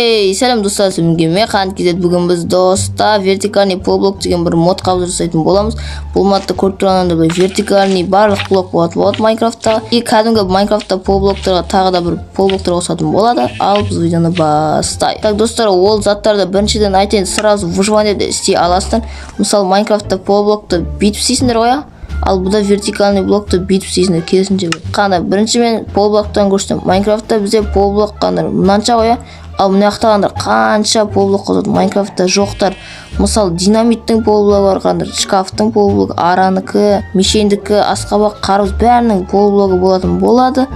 Сәлем достар, сізге механ кезет. Бүгін біз достар вертикальный полблок деген бір мод қабыл жасайтын боламыз. Бұл модты көріп тұрғанда бір вертикальный барлық блок болады Майнкрафтта. И кәдімгі Майнкрафтта полблоктарға тағы да бір полблоктар қосатын болады. Ал біз видеоны бастайық. Так достар, ол заттарды біріншіден айтайын, сразу выживаниеде істей аласыздар. Мысалы Майнкрафтта полблокты бүйтіп істейсіңдер ғой, ал бұда вертикальный блокты бүйтіп істейсіңдер керісінше. Қана бірінші мен полблоктан көрсетем. Майнкрафтта бізде полблок қана мынанша ғой, ал мына жақтағандар қанша полблок қосады. Майнкрафтта жоқтар. Мысалы динамиттің полблогы бар, қандар шкафтың полблогы, араныкі, мешендікі, асқабақ, қарбыз бәрінің полблогы болатын болады.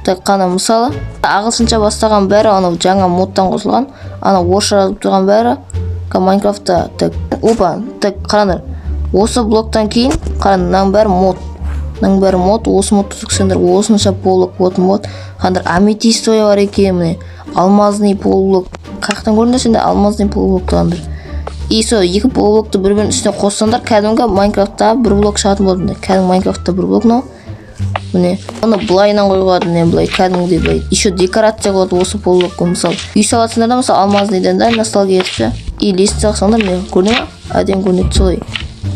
Так қана мысалы ағылшынша бастаған бәрі анау жаңа модтан қосылған, анау орысша жазылып тұрған бәрі Майнкрафтта. Так опа, так қараңдар. Осы блоктан кейін қараңдар, мынаның бәрі мод, осы модты түксеңдер осынша полблок болатын болады. Қандар аметистовый бар екен, міне алмазный полблок. Қаяқтан көрдіңдер сендер алмазный полблокты қандар. И со екі полблокты бір-бірінің үстіне қоссаңдар, кәдімгі Майнкрафтта бір блок шығатын болады. Кәдімгі Майнкрафтта бір блок мынау. Міне, оны былайынан қоюға болады, міне былай кәдімгідей былай. Еще декорация болады осы полблокқа. Мысалы, үй саласыңдар да, мысалы алмазнийден да ностальгия етіп, и лестница қылсаңдар, міне көрдің ба? Әдемі көрінеді солай.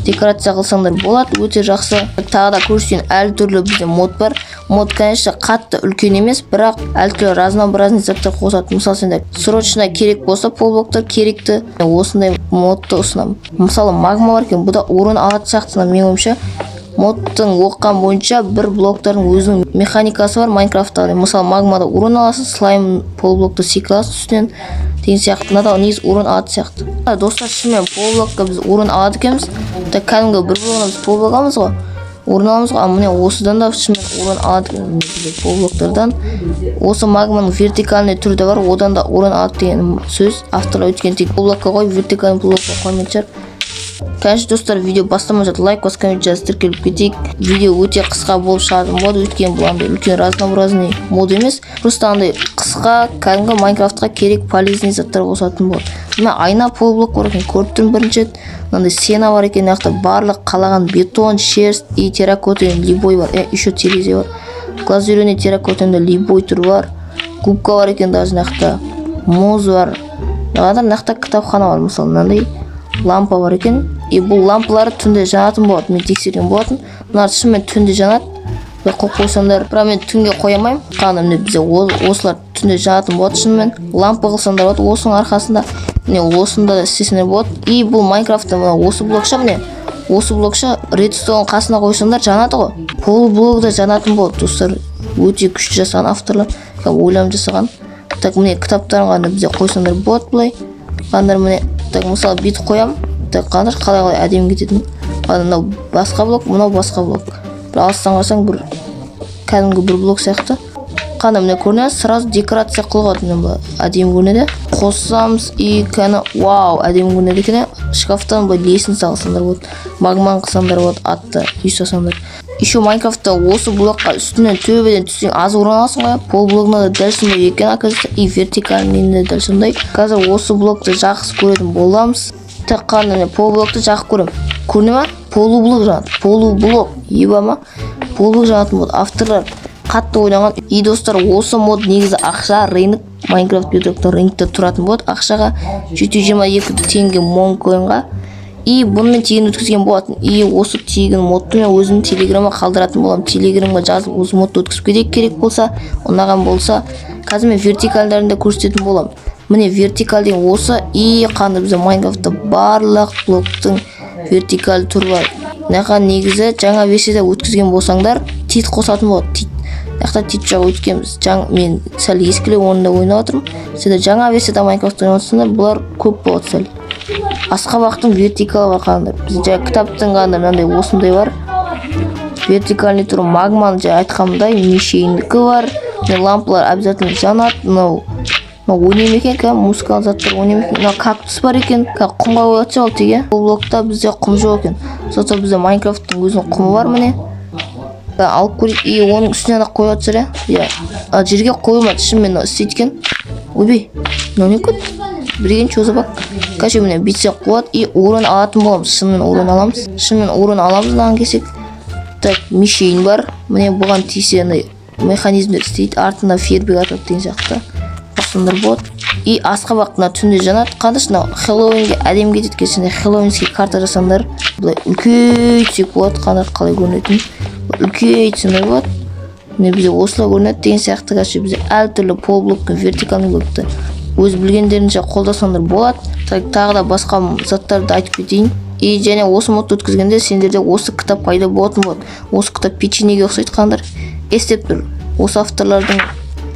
Декорация қылсаңдар болады, өте жақсы. Тағы да көрсетейін, әлі түрлі бізде мод бар. Мод, конечно, қатты үлкен емес, бірақ әлі түрлі разнообразный заттар қосады. Мысалы, сендер срочно керек болса, полблоктар керекті, осындай модты ұсынамын. Мысалы, магма бар екен, бұда орын алады сияқты, менің ойымша. Модтың оққан бойынша бір блоктардың өзінің механикасы бар Майнкрафтта. Мысалы, магмада орын аласыз, слайм полблокты секіре аласыз үстінен деген сияқты. Мынада негізі орын алады сияқты. Достар, шынымен полблокқа біз орын алады екенбіз. Так кәдімгі бір блогына біз полблок аламыз ғой. Орын аламыз ғой, міне осыдан да шынымен орын алады полблоктардан. Осы магманың вертикальный түрі де бар, одан да орын алады деген сөз. Авторлар өткен тек полблокқа қой, вертикальный блокқа қоймайтын шығар. Конечно, достар, видео бастамай жатып лайк басып, коммент жазып тіркеліп кетейік. Видео өте қысқа болып шығатын болады, өйткені бұл андай үлкен разнообразный мод емес. Просто андай қысқа, кәдімгі Майнкрафтқа керек полезный заттар қосатын болады. Мына айна полблок бар екен, көріп тұрмын бірінші. Мынандай сена бар екен, мына барлық қалаған бетон, шерсть и терракота, любой бар. Еще терезе бар. Глазуренный терракотаның любой түрі бар. Губка бар екен, даже мына муз бар. Мына кітапхана бар, мысалы мынандай лампа бар екен. И бұл лампалары түнде жанатын болады. Мен тексерген болатын. Мына шынымен түнде жанады. Қойып қойсаңдар, бірақ мен түнге қоймаймын. Қана міне бізде осылар түнде жанатын болады шынымен. Лампа қылсаңдар болады осының арқасында. Міне осында да істесеңдер болады. И бұл Майнкрафтта мына осы блокша, міне осы блокша редстоун қасына қойсаңдар жанады ғой. Полблок да жанатын болады, достар. Өте күшті жасаған авторлар, ойланып жасаған. Так міне кітаптарын ғана бізде қойсаңдар болады былай. Қандар міне, так мысалы бүйтіп қоямын. Так қандар қалай әдемі кететін. Мынау басқа блок, мынау басқа блок. Бір алыстан қарасаң бір кәдімгі бір блок сияқты. Қана міне көрінеді, сразу декорация қылған әдемі көрінеді. Қоссамыз и кәні вау, әдемі көрінеді екен. Шкафтан былай лестница алсаңдар болады. Магман қылсаңдар болады, атты үй салсаңдар. Еще Майнкрафтта осы блокқа үстінен төбеден түссең аз орын аласың ғой. Полблогына да дәл сондай екен, оказывается, и вертикальный де дәл сондай. Қазір осы блокты жақсы көретін боламыз. Так қана полблокты жақсы көрем. Көріне ма? Полублок жанады. Полублок. Еба ма? Полблок жанатын болды. Авторлар қатты ойланған. И достар, осы мод негізі ақша, рынок, Майнкрафт бедроктың рынокта тұратын болады. Ақшаға 722 теңге монкоинға. И бұнымен тегін өткізген болатын. И осы тегін модты мен өзім телеграмға қалдыратын болам. Телеграмға жазып осы модты өткізіп кетейік керек болса, ұнаған болса. Қазір мен вертикальдарын да көрсететін болам. Міне вертикаль деген осы. И қанды бізде Майнкрафтта барлық блоктың вертикаль түрі бар. Мынақа негізі жаңа версияда өткізген болсаңдар, тит қосатын болады. Тит. Мынақта тит жағы өткенбіз. Мен сәл ескілеу орында ойнап отырмын. Сендер жаңа версияда Майнкрафтта ойнап отырсаңдар, бұлар көп болады сәл. Асқабақтың вертикалы бар қандай. Бізде кітаптың қандай мынандай осындай бар. Вертикальный түрі магманы жай айтқанымдай мешендікі бар. Лампалар обязательно жанады. Мынау ойнайм екен, музыкалық заттар ойнайм екен. Мынау кактус бар екен. Құмға қоятса ол теге. Бұл блокта бізде құм жоқ екен. Сондықтан бізде Майнкрафттың өзінің құмы бар міне. Алып көрейік. И оның үстіне ақ қоятса, жерге қойылмайды. Шынымен істейткен. Ойбей, мынау не көт? Бірген чоза бак. Кәше міне бүйтсек қуат и орын алатын боламыз. Шынымен орын аламыз. Шынымен орын аламыз дан кесек. Так, мешейін бар. Міне бұған тисе механизмдер істейді. Артында фербек атады деген сияқты. Осындар болады. И асқабақна түнде жанады. Қандышна Хэллоуинге әдем кетеді кешінде Хэллоуинский карта жасаңдар. Бұлай үлкейтсек болады, қандар қалай көрінетін. Үлкейтсеңдер болады. Міне бізде осылай көрінеді деген сияқты. Кәші бізде әртүрлі полблок пен вертикальный блокты өз білгендерінше қолдасаңдар болады. Тағы да басқа заттарды айтып кетейін. И және осы модты өткізгенде сендерде осы кітап пайда болатын болады. Осы кітап печеньеге ұқсайды қандар. Естеп тұр. Осы авторлардың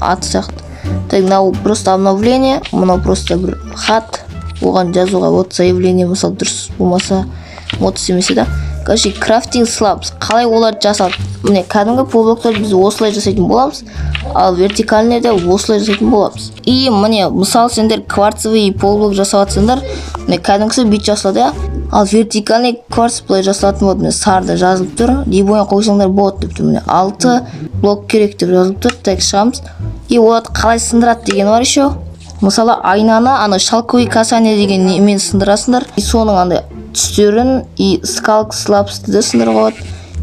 аты сияқты. Так, мынау просто обновление, мынау просто бір хат. Оған жазуға вот заявление мысалы дұрыс болмаса мод істемесе да. Короче, крафтинг слабс. Қалай оларды жасады? Міне кәдімгі полблоктар біз осылай жасайтын боламыз, ал вертикальныйда осылай жасайтын боламыз. И міне мысалы сендер кварцевый полблок жасап жатсаңдар, міне кәдімгісі бит жасалады, ал вертикальный кварц былай жасалатын болады. Міне сарда жазылып тұр. Дебойын қойсаңдар болады деп тұр. Міне 6 блок керек деп жазылып тұр. Так, шығамыз. И оларды қалай сындырады деген бар еще. Мысалы айнаны ана шалковый касание деген немен сындырасыңдар. И соның андай түстерін и скалк слабсты да сындыруға болады.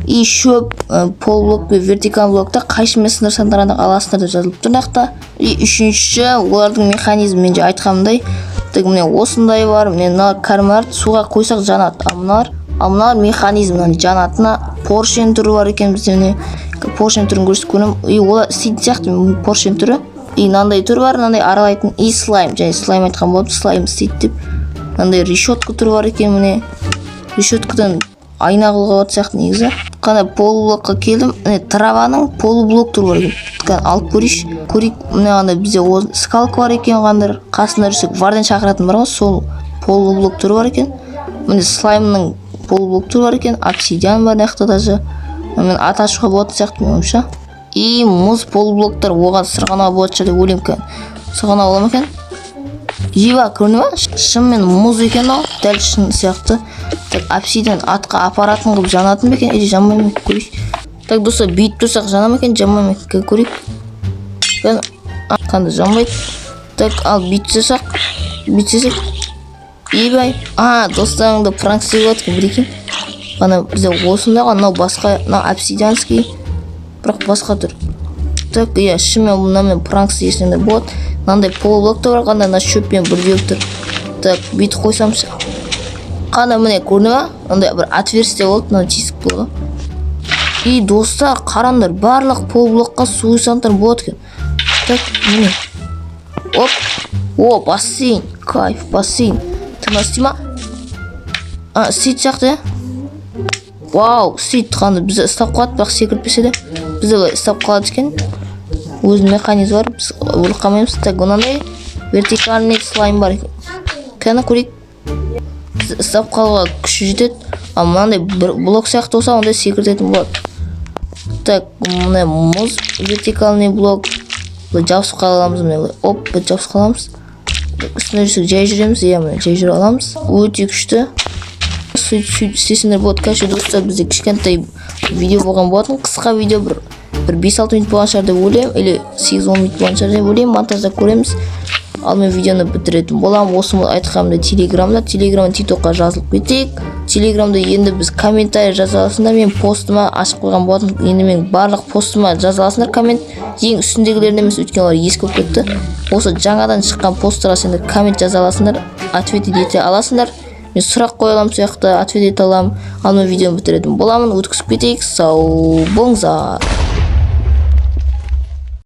И шөп полблок пен вертикаль блокта қайшымен сындырсаңдар ана аласыңдар деп жазылып тұр нақта. И үшінші олардың механизмі менде айтқанымдай. Так, міне осындай бар. Міне мына кәрмәрді суға қойсақ жанады. Ал мыналар механизмнан жанатына поршень түрі бар екен бізде. Міне поршень түрін көрсетіп көрем. И олар істейтін сияқты поршень түрі. И мынандай түрі бар, мынандай аралайтын. И слайм, және слайм айтқан болып, слайм істейді деп. Мынандай решетка түрі бар екен. Міне решеткадан айна қылға болады сияқты негізі. Қана полублокқа келдім. Міне траваның полублок түрі бар екен. Алып көрейік. Міне анда бізде скалка бар екен қандар. Қасында жүрсек варден шақыратын бар ғой, сол полублок түрі бар екен. Міне слаймның полублок түрі бар екен. Обсидиан бар нақта даже. Мен ат ашуға болады сияқты меніңше. И мұз полублоктар оған сырғанауға болады деп ойлаймын екен. Сырғанау бола ма екен? Жиба көріне ма? Шынымен мұз екен ол, дәл шын сияқты. Так, обсидиан атқа апаратын қылып жанатын бекен, или жанбай ма көрейік. Так, достар, бүйтіп тұрсақ жана ма екен, жанбай ма екен көрейік. Қанды жанбайды. Так, ал бүйтсесек. Ебай. Достарыңды пранк істеп отыр бір екен. Ана бізде осындағы, мынау басқа, мынау обсидианский, бірақ басқа түр. Так, шынымен мұнымен пранк істесеңдер болады. Мынандай полблокта бар, қандай мына шөппен бірге тұр. Так, бүйтіп қойсамшы. Қандай міне көріне ма? Мындай бір отверстие болды, мына тесік болды. И достар, қараңдар, барлық полблокқа су құйсаңдар болады екен. Так, міне. Оп. О, бассейн. Кайф, бассейн. Тыңда істей ма? Істейді сияқты, Вау, істейді қанды. Бізді ұстап қалады, бірақ секіртпесе де. Бізді ұстап қалады екен. Өзінің механизмі бар, біз өлқамаймыз. Так, онандай вертикальный слайм бар екен. Кәні көрейік. Бізді ұстап қалуға күші жетеді. Ал мынандай блок сияқты болса, ондай секіртетін болады. Так, мындай мұз вертикальный блок. Жабысып қаламыз. Оп, жабысып қаламыз. Үстіне жүрсек жай жүреміз. Жай жүре аламыз. Өте күшті. Істесіңдер болады. Кәші достар, бізде кішкентай видео болған болатын. Қысқа видео бір 5-6 минут болған шығар деп ойлаймын, или 8-10 минут болған шығар деп ойлаймын. Монтажда көреміз. Ал мен видеоны бітіретін боламын. Осы айтқанымда телеграмда, тиктокқа жазылып кетейік. Телеграмда енді біз комментарий жаза аласыңдар. Мен постыма ашып қойған болатын. Енді мен барлық постыма жаза аласыңдар коммент. Ең үстіндегілерін емес, өткен олар ескі болып кетті. Осы жаңадан шыққан посттарға сендер коммент жаза аласыңдар, ответ ете аласыңдар. Мен сұрақ қоя аламын сияқты, ответ ете аламын. Ал мен видеоны бітіретін боламын. Өткізіп кетейік. Сау болыңыздар.